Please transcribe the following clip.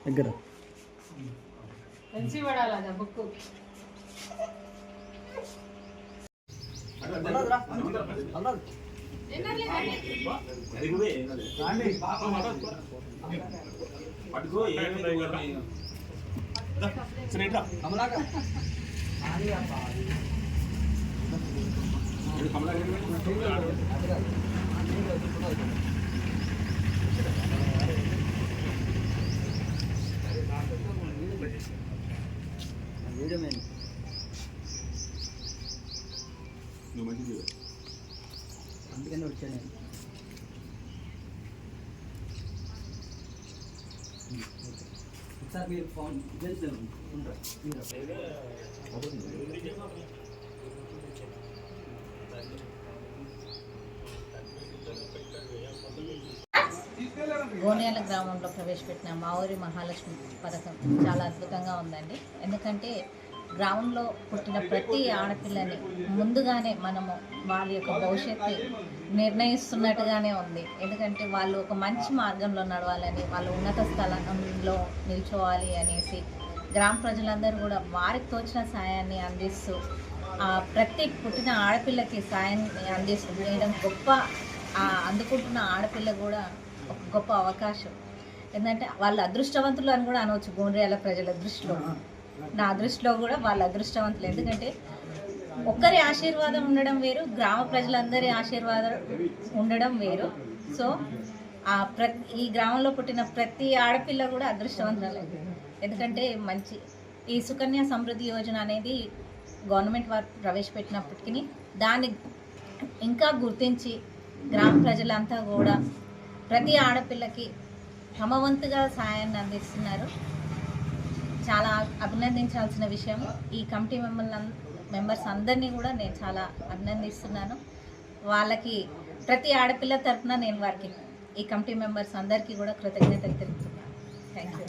దగ్గర కలిసి పడాలి బుక్ అందుకని వచ్చాను ఒకసారి మీరు ఫోన్ గోనియాల గ్రామంలో ప్రవేశపెట్టిన మా ఊరి మహాలక్ష్మి పథకం చాలా అద్భుతంగా ఉందండి. ఎందుకంటే గ్రామంలో పుట్టిన ప్రతి ఆడపిల్లని ముందుగానే మనము వాళ్ళ యొక్క భవిష్యత్తు నిర్ణయిస్తున్నట్టుగానే ఉంది. ఎందుకంటే వాళ్ళు ఒక మంచి మార్గంలో నడవాలని, వాళ్ళు ఉన్నత స్థలంలో నిల్చోవాలి అనేసి గ్రామ ప్రజలందరూ కూడా వారికి తోచిన సాయాన్ని అందిస్తూ ప్రతి పుట్టిన ఆడపిల్లకి సాయం అందిస్తూ వేయడం గొప్ప, అందుకుంటున్న ఆడపిల్ల కూడా ఒక గొప్ప అవకాశం. ఎందుకంటే వాళ్ళు అదృష్టవంతులు అని కూడా అనవచ్చు. గోండ్రియాల ప్రజల దృష్టిలో, నా దృష్టిలో కూడా వాళ్ళు అదృష్టవంతులు. ఎందుకంటే ఒక్కరి ఆశీర్వాదం ఉండడం వేరు, గ్రామ ప్రజలందరి ఆశీర్వాదం ఉండడం వేరు. సో ఈ గ్రామంలో పుట్టిన ప్రతి ఆడపిల్ల కూడా అదృష్టవంతులే. ఎందుకంటే మంచి ఈ సుకన్య సమృద్ధి యోజన అనేది గవర్నమెంట్ వారు ప్రవేశపెట్టినప్పటికీ దాన్ని ఇంకా గుర్తించి గ్రామ ప్రజలంతా కూడా ప్రతి ఆడపిల్లకి సమవంతుగా సాయాన్ని అందిస్తున్నారు. చాలా అభినందించాల్సిన విషయం. ఈ కమిటీ మెంబర్స్ అందరినీ కూడా నేను చాలా అభినందిస్తున్నాను. వాళ్ళకి ప్రతి ఆడపిల్ల తరఫున నేను వారికి, ఈ కమిటీ మెంబర్స్ అందరికీ కూడా కృతజ్ఞతలు తెలుపుతున్నాను. Thank you.